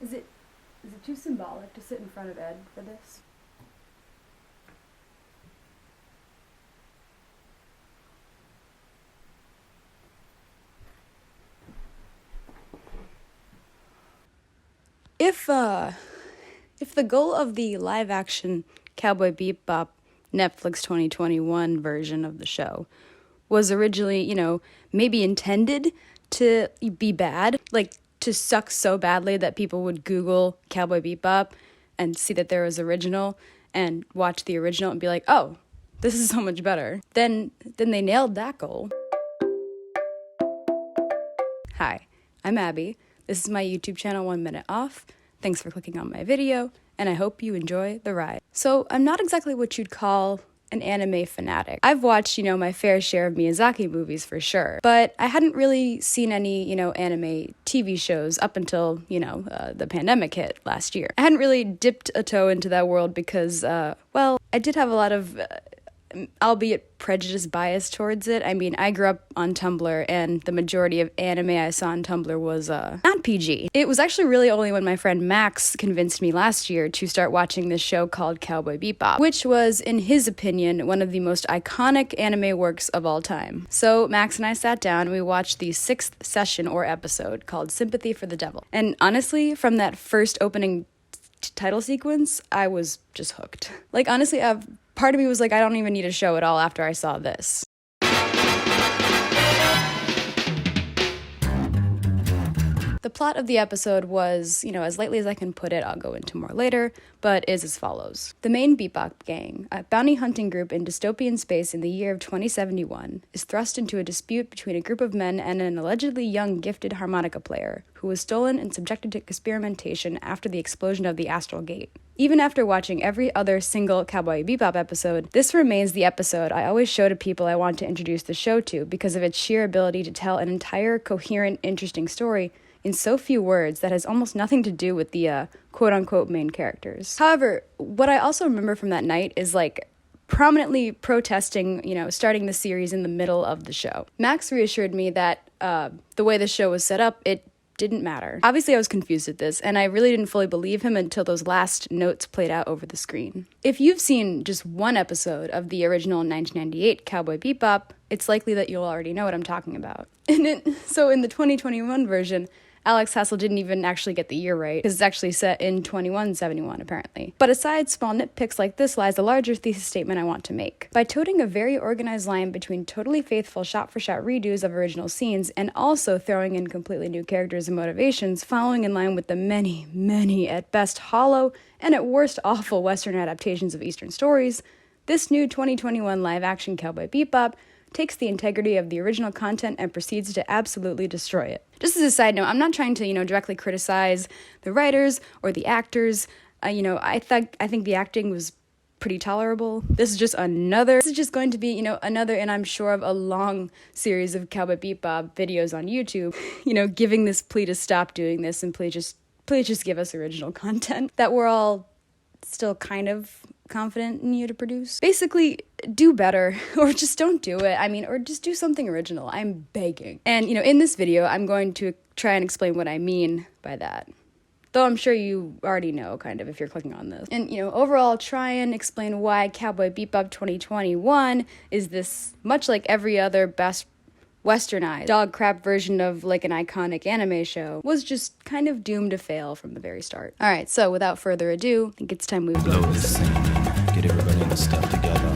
Is it too symbolic to sit in front of Ed for this? If the goal of the live-action Cowboy Bebop Netflix 2021 version of the show was originally, maybe intended to be bad, like to suck so badly that people would Google Cowboy Bebop and see that there was original and watch the original and be like, oh, this is so much better. Then they nailed that goal. Hi, I'm Abby. This is my YouTube channel, 1 Minute Off. Thanks for clicking on my video, and I hope you enjoy the ride. So I'm not exactly what you'd call an anime fanatic. I've watched, my fair share of Miyazaki movies for sure, but I hadn't really seen any, anime TV shows up until, the pandemic hit last year. I hadn't really dipped a toe into that world because, I did have a lot of albeit prejudice bias towards it. I mean, I grew up on Tumblr, and the majority of anime I saw on Tumblr was not PG. It was actually really only when my friend Max convinced me last year to start watching this show called Cowboy Bebop, which was, in his opinion, one of the most iconic anime works of all time. So Max and I sat down and we watched the 6th session or episode called Sympathy for the Devil. And honestly, from that first opening title sequence, I was just hooked. Like, honestly, part of me was like, I don't even need a show at all after I saw this. The plot of the episode was, as lightly as I can put it, I'll go into more later, but is as follows. The main Bebop gang, a bounty hunting group in dystopian space in the year of 2071, is thrust into a dispute between a group of men and an allegedly young gifted harmonica player who was stolen and subjected to experimentation after the explosion of the Astral Gate. Even after watching every other single Cowboy Bebop episode, this remains the episode I always show to people I want to introduce the show to because of its sheer ability to tell an entire, coherent, interesting story in so few words that has almost nothing to do with the quote-unquote main characters. However, what I also remember from that night is prominently protesting, starting the series in the middle of the show. Max reassured me that the way the show was set up, it didn't matter. Obviously, I was confused at this, and I really didn't fully believe him until those last notes played out over the screen. If you've seen just one episode of the original 1998 Cowboy Bebop, it's likely that you'll already know what I'm talking about. So in the 2021 version, Alex Hassel didn't even actually get the year right, because it's actually set in 2171, apparently. But aside small nitpicks like this lies the larger thesis statement I want to make. By toting a very organized line between totally faithful shot-for-shot redos of original scenes and also throwing in completely new characters and motivations, following in line with the many, many, at best hollow, and at worst awful Western adaptations of Eastern stories, this new 2021 live-action Cowboy Bebop takes the integrity of the original content and proceeds to absolutely destroy it. Just as a side note, I'm not trying to, directly criticize the writers or the actors. I think the acting was pretty tolerable. This is just going to be, another, and I'm sure of a long series of Cowboy Bebop videos on YouTube, giving this plea to stop doing this and please just give us original content that we're all still kind of confident in you to produce. Basically, do better, or just don't do it. Or just do something original. I'm begging. And, in this video, I'm going to try and explain what I mean by that. Though I'm sure you already know, kind of, if you're clicking on this. And, overall, I'll try and explain why Cowboy Bebop 2021 is this, much like every other best westernized dog crap version of an iconic anime show, was just kind of doomed to fail from the very start. Alright, so without further ado, I think it's time we load this scene. Get everybody in the stuff together.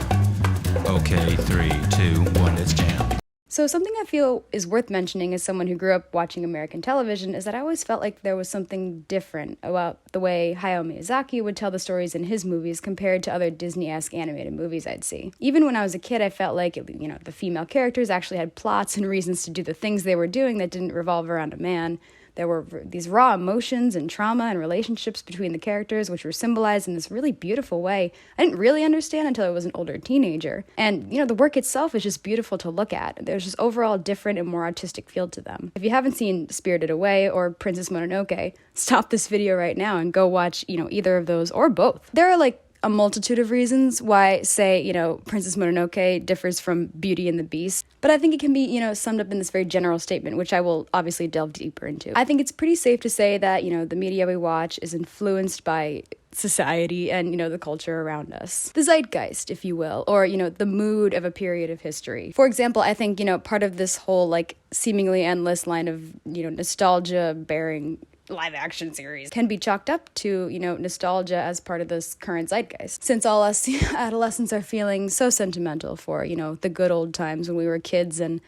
Okay, 3, 2, 1, let's jam. So something I feel is worth mentioning as someone who grew up watching American television is that I always felt like there was something different about the way Hayao Miyazaki would tell the stories in his movies compared to other Disney-esque animated movies I'd see. Even when I was a kid, I felt like, the female characters actually had plots and reasons to do the things they were doing that didn't revolve around a man. There were these raw emotions and trauma and relationships between the characters, which were symbolized in this really beautiful way I didn't really understand until I was an older teenager. And, the work itself is just beautiful to look at. There's just overall different and more artistic feel to them. If you haven't seen Spirited Away or Princess Mononoke, stop this video right now and go watch, either of those or both. There are, a multitude of reasons why, say, Princess Mononoke differs from Beauty and the Beast, but I think it can be, summed up in this very general statement, which I will obviously delve deeper into. I think it's pretty safe to say that, the media we watch is influenced by society and, the culture around us. The zeitgeist, if you will, or, the mood of a period of history. For example, I think, part of this whole, seemingly endless line of, nostalgia-bearing live action series can be chalked up to, nostalgia as part of this current zeitgeist. Since all us adolescents are feeling so sentimental for, the good old times when we were kids and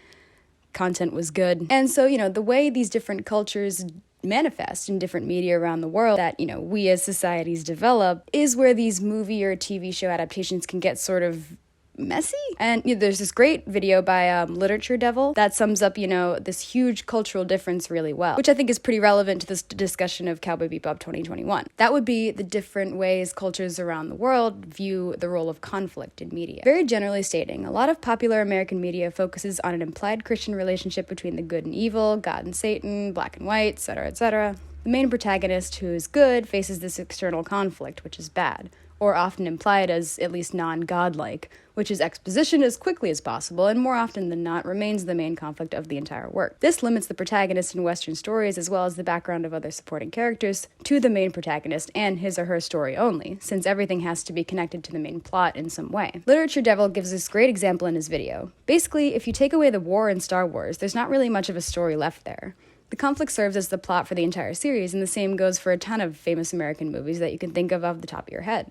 content was good. And so, the way these different cultures manifest in different media around the world that, we as societies develop is where these movie or TV show adaptations can get sort of messy. And there's this great video by Literature Devil that sums up, this huge cultural difference really well, which I think is pretty relevant to this discussion of Cowboy Bebop 2021. That would be the different ways cultures around the world view the role of conflict in media. Very generally stating, a lot of popular American media focuses on an implied Christian relationship between the good and evil, God and Satan, black and white, etc., etc. The main protagonist, who is good, faces this external conflict, which is bad, or often implied as at least non-godlike, which is exposition as quickly as possible, and more often than not remains the main conflict of the entire work. This limits the protagonist in Western stories, as well as the background of other supporting characters, to the main protagonist and his or her story only, since everything has to be connected to the main plot in some way. Literature Devil gives this great example in his video. Basically, if you take away the war in Star Wars, there's not really much of a story left there. The conflict serves as the plot for the entire series, and the same goes for a ton of famous American movies that you can think of off the top of your head.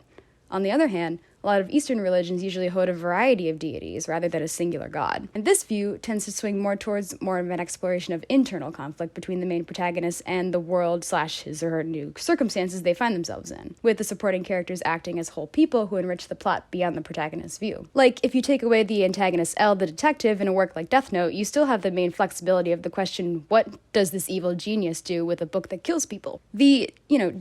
On the other hand, a lot of Eastern religions usually hold a variety of deities rather than a singular god. And this view tends to swing more towards more of an exploration of internal conflict between the main protagonist and the world / his or her new circumstances they find themselves in, with the supporting characters acting as whole people who enrich the plot beyond the protagonist's view. Like, if you take away the antagonist L, the detective, in a work like Death Note, you still have the main flexibility of the question, what does this evil genius do with a book that kills people? The,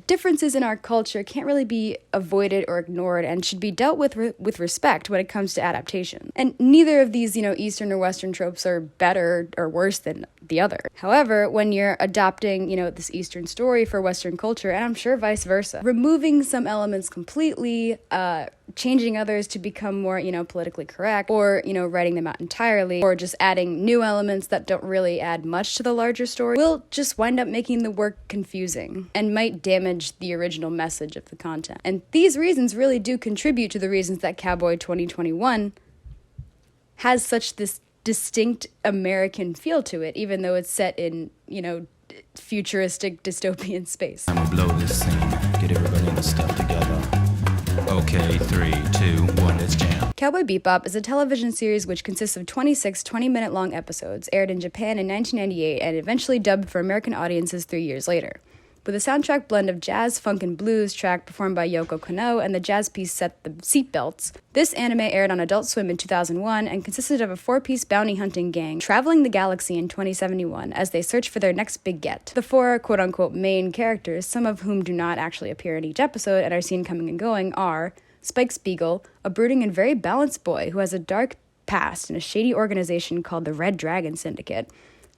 differences in our culture can't really be avoided or ignored and should be dealt with respect when it comes to adaptation. And neither of these, Eastern or Western tropes are better or worse than the other. However, when you're adopting, this Eastern story for Western culture, and I'm sure vice versa, removing some elements completely, changing others to become more, politically correct, or, writing them out entirely, or just adding new elements that don't really add much to the larger story, will just wind up making the work confusing and might damage the original message of the content. And these reasons really do contribute to the reasons that Cowboy 2021 has such this distinct American feel to it, even though it's set in, futuristic dystopian space. I'ma blow this scene, get everybody in the stuff together. Okay, 3, 2, 1, let's jam. Cowboy Bebop is a television series which consists of 26 20-minute long episodes, aired in Japan in 1998 and eventually dubbed for American audiences 3 years later. With a soundtrack blend of jazz, funk, and blues track performed by Yoko Kanno and the jazz piece set The Seatbelts, this anime aired on Adult Swim in 2001 and consisted of a 4-piece bounty hunting gang traveling the galaxy in 2071 as they search for their next big get. The 4 quote-unquote main characters, some of whom do not actually appear in each episode and are seen coming and going, are Spike Spiegel, a brooding and very balanced boy who has a dark past in a shady organization called the Red Dragon Syndicate,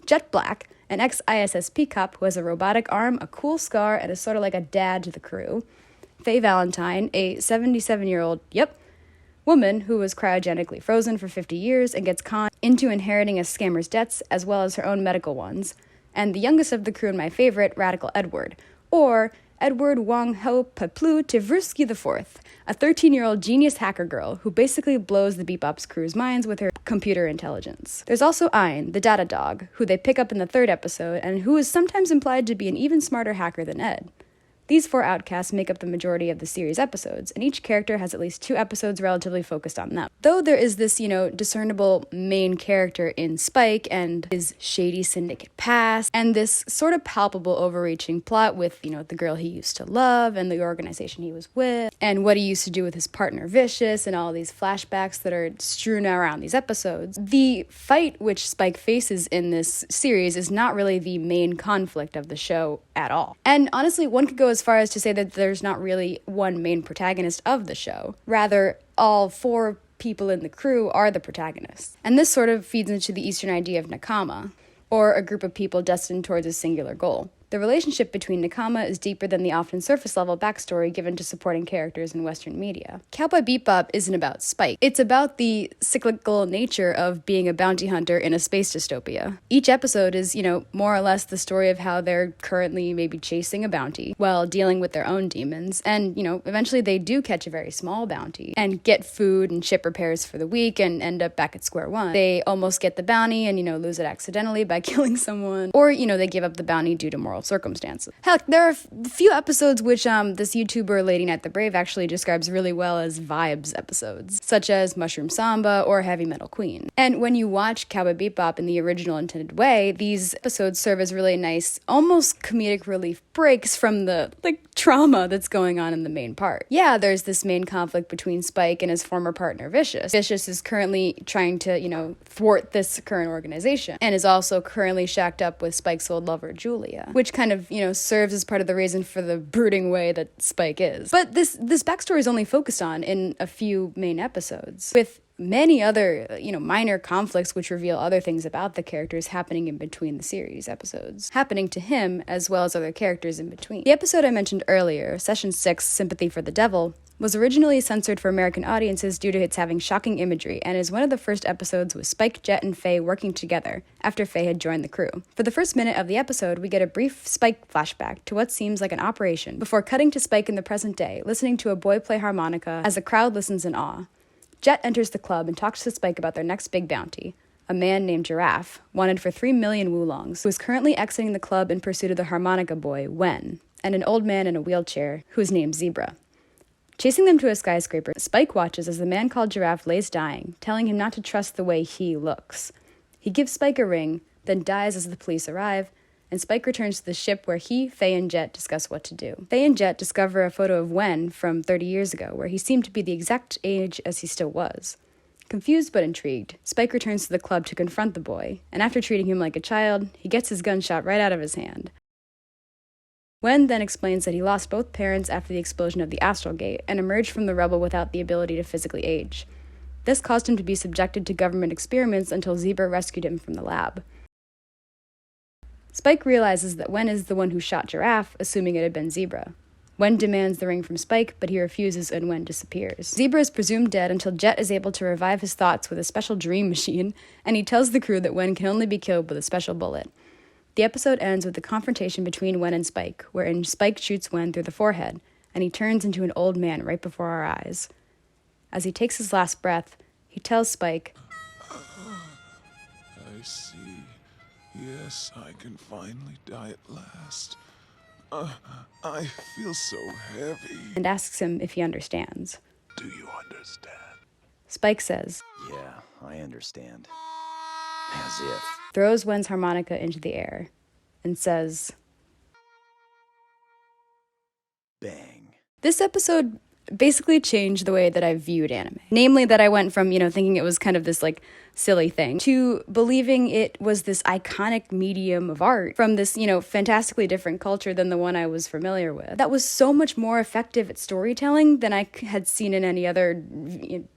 Jet Black, an ex-ISSP cop who has a robotic arm, a cool scar, and is sort of like a dad to the crew. Faye Valentine, a 77-year-old, woman who was cryogenically frozen for 50 years and gets conned into inheriting a scammer's debts as well as her own medical ones. And the youngest of the crew and my favorite, Radical Edward, or Edward Wong Ho Paplu Tivruski IV, a 13-year-old genius hacker girl who basically blows the Bebop's crew's minds with her computer intelligence. There's also Ein, the data dog, who they pick up in the 3rd episode and who is sometimes implied to be an even smarter hacker than Ed. These 4 outcasts make up the majority of the series' episodes, and each character has at least 2 episodes relatively focused on them. Though there is this, discernible main character in Spike and his shady syndicate past, and this sort of palpable overreaching plot with, the girl he used to love and the organization he was with, and what he used to do with his partner Vicious, and all these flashbacks that are strewn around these episodes, the fight which Spike faces in this series is not really the main conflict of the show at all. And honestly, one could go as far as to say that there's not really one main protagonist of the show. Rather, all 4 people in the crew are the protagonists. And this sort of feeds into the Eastern idea of nakama, or a group of people destined towards a singular goal. The relationship between Nakama is deeper than the often surface-level backstory given to supporting characters in Western media. Cowboy Bebop isn't about Spike. It's about the cyclical nature of being a bounty hunter in a space dystopia. Each episode is, more or less the story of how they're currently maybe chasing a bounty while dealing with their own demons. And, eventually they do catch a very small bounty and get food and ship repairs for the week and end up back at square one. They almost get the bounty and, lose it accidentally by killing someone. Or, they give up the bounty due to moral circumstances. Heck, there are a few episodes which this YouTuber Lady Night the Brave actually describes really well as vibes episodes, such as Mushroom Samba or Heavy Metal Queen. And when you watch Cowboy Bebop in the original intended way, these episodes serve as really nice, almost comedic relief breaks from the, trauma that's going on in the main part. Yeah, there's this main conflict between Spike and his former partner, Vicious. Vicious is currently trying to, thwart this current organization, and is also currently shacked up with Spike's old lover, Julia, which kind of, serves as part of the reason for the brooding way that Spike is. But this backstory is only focused on in a few main episodes, with many other, minor conflicts which reveal other things about the characters happening in between the series episodes, happening to him as well as other characters in between. The episode I mentioned earlier, Session 6, Sympathy for the Devil, was originally censored for American audiences due to its having shocking imagery, and is one of the first episodes with Spike, Jet, and Faye working together after Faye had joined the crew. For the first minute of the episode, we get a brief Spike flashback to what seems like an operation, before cutting to Spike in the present day, listening to a boy play harmonica as the crowd listens in awe. Jet enters the club and talks to Spike about their next big bounty, a man named Giraffe, wanted for 3 million wulongs, who is currently exiting the club in pursuit of the harmonica boy, Wen, and an old man in a wheelchair, who is named Zebra. Chasing them to a skyscraper, Spike watches as the man called Giraffe lays dying, telling him not to trust the way he looks. He gives Spike a ring, then dies as the police arrive, and Spike returns to the ship where he, Faye, and Jet discuss what to do. Faye and Jet discover a photo of Wen from 30 years ago, where he seemed to be the exact age as he still was. Confused but intrigued, Spike returns to the club to confront the boy, and after treating him like a child, he gets his gun shot right out of his hand. Wen then explains that he lost both parents after the explosion of the Astral Gate, and emerged from the rubble without the ability to physically age. This caused him to be subjected to government experiments until Zebra rescued him from the lab. Spike realizes that Wen is the one who shot Giraffe, assuming it had been Zebra. Wen demands the ring from Spike, but he refuses and Wen disappears. Zebra is presumed dead until Jet is able to revive his thoughts with a special dream machine, and he tells the crew that Wen can only be killed with a special bullet. The episode ends with the confrontation between Wen and Spike, wherein Spike shoots Wen through the forehead, and he turns into an old man right before our eyes. As he takes his last breath, he tells Spike, I see. Yes, I can finally die at last. I feel so heavy. and asks him if he understands. Do you understand? Spike says, Yeah, I understand. As if. throws Wen's harmonica into the air, and says, Bang. This episode basically changed the way that I viewed anime. Namely that I went from, thinking it was kind of this silly thing to believing it was this iconic medium of art from this, fantastically different culture than the one I was familiar with. That was so much more effective at storytelling than I had seen in any other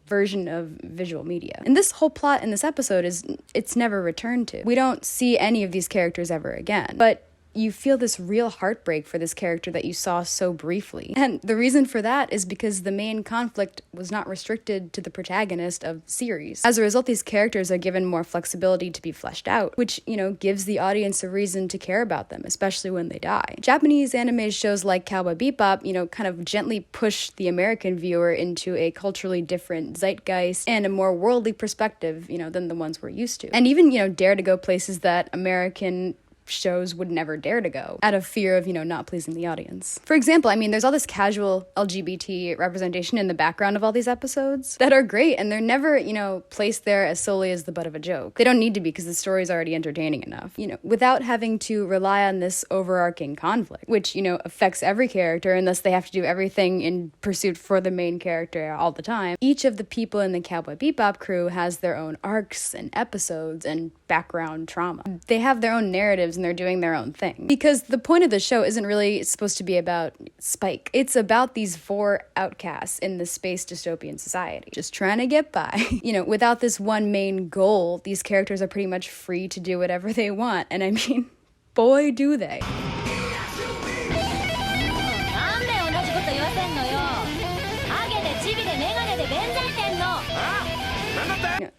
version of visual media. And this whole plot in this episode it's never returned to. We don't see any of these characters ever again. But you feel this real heartbreak for this character that you saw so briefly. And the reason for that is because the main conflict was not restricted to the protagonist of the series. As a result, these characters are given more flexibility to be fleshed out, which, gives the audience a reason to care about them, especially when they die. Japanese anime shows like Cowboy Bebop, kind of gently push the American viewer into a culturally different zeitgeist and a more worldly perspective, than the ones we're used to. And even, dare to go places that American shows would never dare to go out of fear of, not pleasing the audience. For example, there's all this casual LGBT representation in the background of all these episodes that are great, and they're never, placed there as solely as the butt of a joke. They don't need to be because the story's already entertaining enough, without having to rely on this overarching conflict, which, affects every character, and thus they have to do everything in pursuit for the main character all the time. Each of the people in the Cowboy Bebop crew has their own arcs and episodes and background trauma. They have their own narratives and they're doing their own thing. Because the point of the show isn't really supposed to be about Spike. It's about these 4 outcasts in the space dystopian society, just trying to get by. Without this one main goal, these characters are pretty much free to do whatever they want. And boy, do they. んのよ。ハゲでチビでメガネで弁財天の。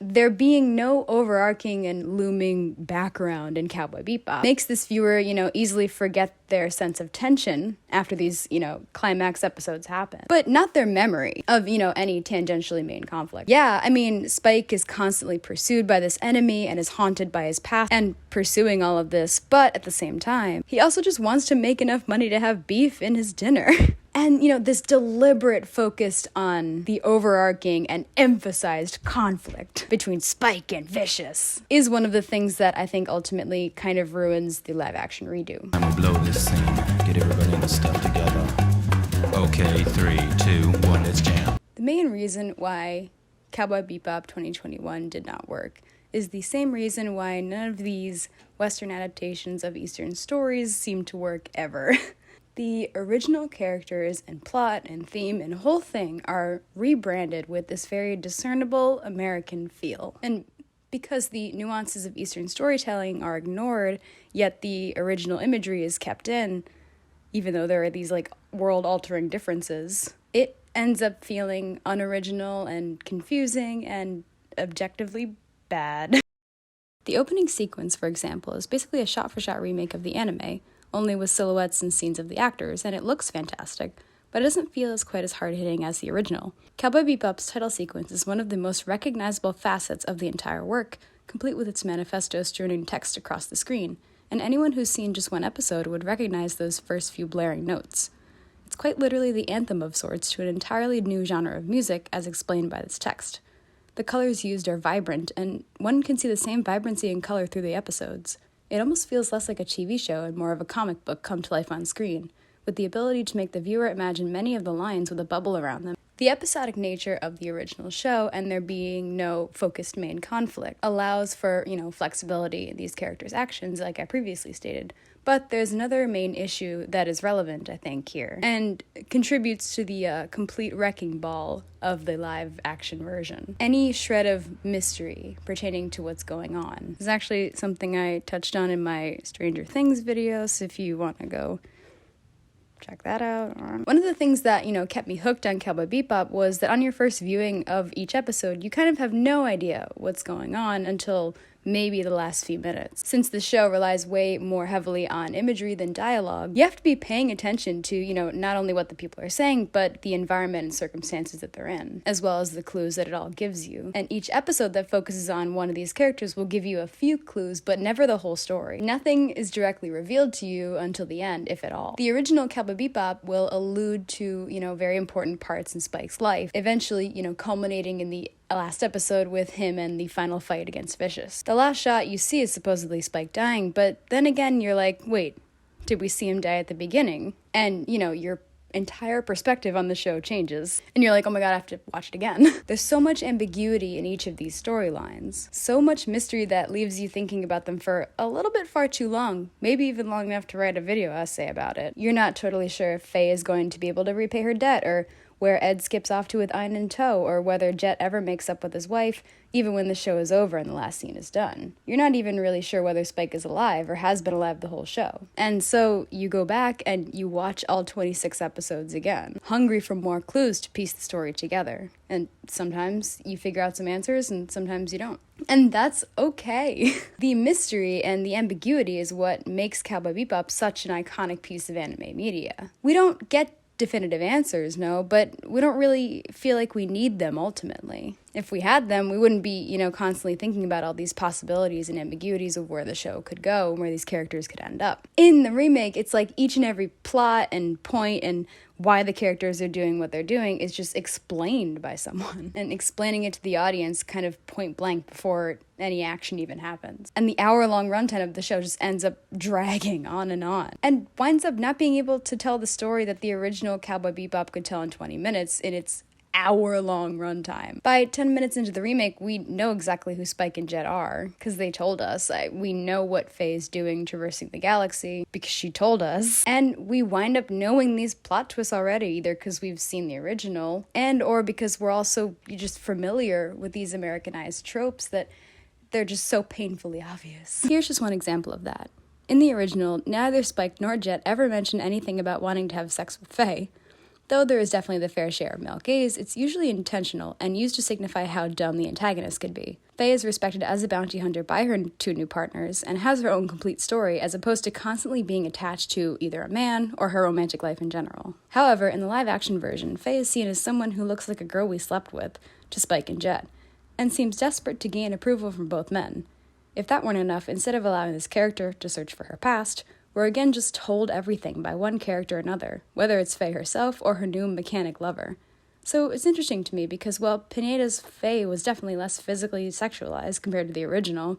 There being no overarching and looming background in Cowboy Bebop makes this viewer, easily forget their sense of tension after these, climax episodes happen. But not their memory of, any tangentially main conflict. Yeah, I mean, Spike is constantly pursued by this enemy and is haunted by his past and pursuing all of this, but at the same time, he also just wants to make enough money to have beef in his dinner. And, this deliberate focus on the overarching and emphasized conflict between Spike and Vicious is one of the things that I think ultimately kind of ruins the live-action redo. I'ma blow this scene, get everybody in the stuff together. Okay, 3, 2, 1, let's jam. The main reason why Cowboy Bebop 2021 did not work is the same reason why none of these Western adaptations of Eastern stories seem to work ever. The original characters and plot and theme and whole thing are rebranded with this very discernible American feel. And because the nuances of Eastern storytelling are ignored, yet the original imagery is kept in, even though there are these world-altering differences, it ends up feeling unoriginal and confusing and objectively bad. The opening sequence, for example, is basically a shot-for-shot remake of the anime, only with silhouettes and scenes of the actors, and it looks fantastic, but it doesn't feel as quite as hard-hitting as the original. Cowboy Bebop's title sequence is one of the most recognizable facets of the entire work, complete with its manifesto strewn in text across the screen, and anyone who's seen just one episode would recognize those first few blaring notes. It's quite literally the anthem of sorts to an entirely new genre of music, as explained by this text. The colors used are vibrant, and one can see the same vibrancy and color through the episodes. It almost feels less like a TV show and more of a comic book come to life on screen, with the ability to make the viewer imagine many of the lines with a bubble around them. The episodic nature of the original show and there being no focused main conflict allows for, flexibility in these characters' actions, like I previously stated. But there's another main issue that is relevant, I think, here, and contributes to the complete wrecking ball of the live-action version. Any shred of mystery pertaining to what's going on is actually something I touched on in my Stranger Things video, so if you want to go check that out. One of the things that, kept me hooked on Cowboy Bebop was that on your first viewing of each episode, you kind of have no idea what's going on until maybe the last few minutes. Since the show relies way more heavily on imagery than dialogue, you have to be paying attention to, not only what the people are saying, but the environment and circumstances that they're in, as well as the clues that it all gives you. And each episode that focuses on one of these characters will give you a few clues, but never the whole story. Nothing is directly revealed to you until the end, if at all. The original Cowboy Bebop will allude to, very important parts in Spike's life, eventually, culminating in the last episode with him and the final fight against Vicious. The last shot you see is supposedly Spike dying, but then again you're like, wait, did we see him die at the beginning? And, your entire perspective on the show changes. And you're like, oh my god, I have to watch it again. There's so much ambiguity in each of these storylines. So much mystery that leaves you thinking about them for a little bit far too long. Maybe even long enough to write a video essay about it. You're not totally sure if Faye is going to be able to repay her debt, or where Ed skips off to with Ein in tow, or whether Jet ever makes up with his wife, even when the show is over and the last scene is done. You're not even really sure whether Spike is alive or has been alive the whole show. And so you go back and you watch all 26 episodes again, hungry for more clues to piece the story together. And sometimes you figure out some answers and sometimes you don't. And that's okay. The mystery and the ambiguity is what makes Cowboy Bebop such an iconic piece of anime media. We don't get definitive answers, no, but we don't really feel like we need them ultimately. If we had them, we wouldn't be, constantly thinking about all these possibilities and ambiguities of where the show could go and where these characters could end up. In the remake, it's like each and every plot and point and why the characters are doing what they're doing is just explained by someone, and explaining it to the audience kind of point blank before any action even happens. And the hour-long runtime of the show just ends up dragging on and winds up not being able to tell the story that the original Cowboy Bebop could tell in 20 minutes in its hour-long runtime. By 10 minutes into the remake, we know exactly who Spike and Jet are, because they told us. We know what Faye is doing traversing the galaxy, because she told us. And we wind up knowing these plot twists already, either because we've seen the original, and or because we're also just familiar with these Americanized tropes that they're just so painfully obvious. Here's just one example of that. In the original, neither Spike nor Jet ever mention anything about wanting to have sex with Faye. Though there is definitely the fair share of male gaze, it's usually intentional and used to signify how dumb the antagonist could be. Faye is respected as a bounty hunter by her two new partners and has her own complete story as opposed to constantly being attached to either a man or her romantic life in general. However, in the live-action version, Faye is seen as someone who looks like a girl we slept with, to Spike and Jet, and seems desperate to gain approval from both men. If that weren't enough, instead of allowing this character to search for her past, we're again just told everything by one character or another, whether it's Faye herself or her new mechanic lover. So it's interesting to me because while Pineda's Faye was definitely less physically sexualized compared to the original,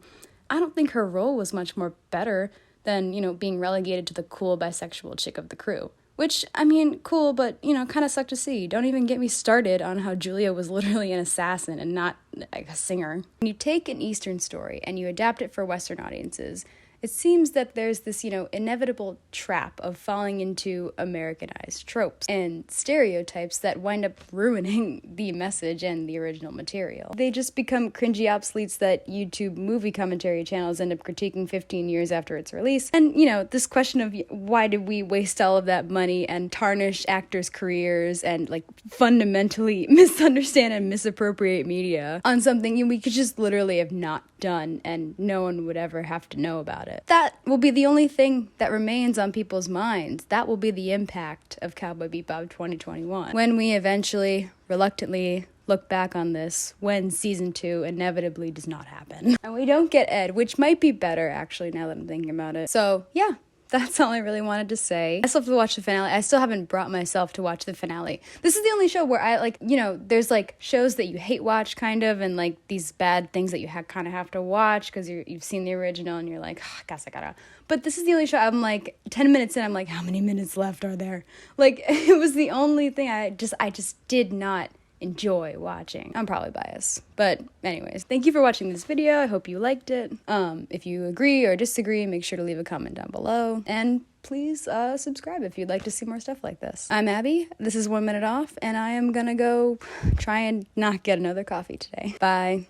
I don't think her role was much more better than, being relegated to the cool bisexual chick of the crew. Which, I mean, cool, but, kind of sucked to see. Don't even get me started on how Julia was literally an assassin and not a singer. When you take an Eastern story and you adapt it for Western audiences, it seems that there's this, inevitable trap of falling into Americanized tropes and stereotypes that wind up ruining the message and the original material. They just become cringy obsoletes that YouTube movie commentary channels end up critiquing 15 years after its release. And, this question of why did we waste all of that money and tarnish actors' careers and, fundamentally misunderstand and misappropriate media on something we could just literally have not done and no one would ever have to know about it. That will be the only thing that remains on people's minds. That will be the impact of Cowboy Bebop 2021. When we eventually, reluctantly, look back on this when season 2 inevitably does not happen. And we don't get Ed, which might be better actually now that I'm thinking about it. So yeah, that's all I really wanted to say. I still have to watch the finale. I still haven't brought myself to watch the finale. This is the only show where I there's shows that you hate watch kind of, and these bad things that you kind of have to watch because you've seen the original and you're like, oh, I guess I gotta. But this is the only show I'm 10 minutes in, I'm like, how many minutes left are there? It was the only thing I just did not enjoy watching. I'm probably biased. But anyways, thank you for watching this video. I hope you liked it. If you agree or disagree, make sure to leave a comment down below. And please subscribe if you'd like to see more stuff like this. I'm Abby. This is 1 Minute Off, and I am gonna go try and not get another coffee today. Bye.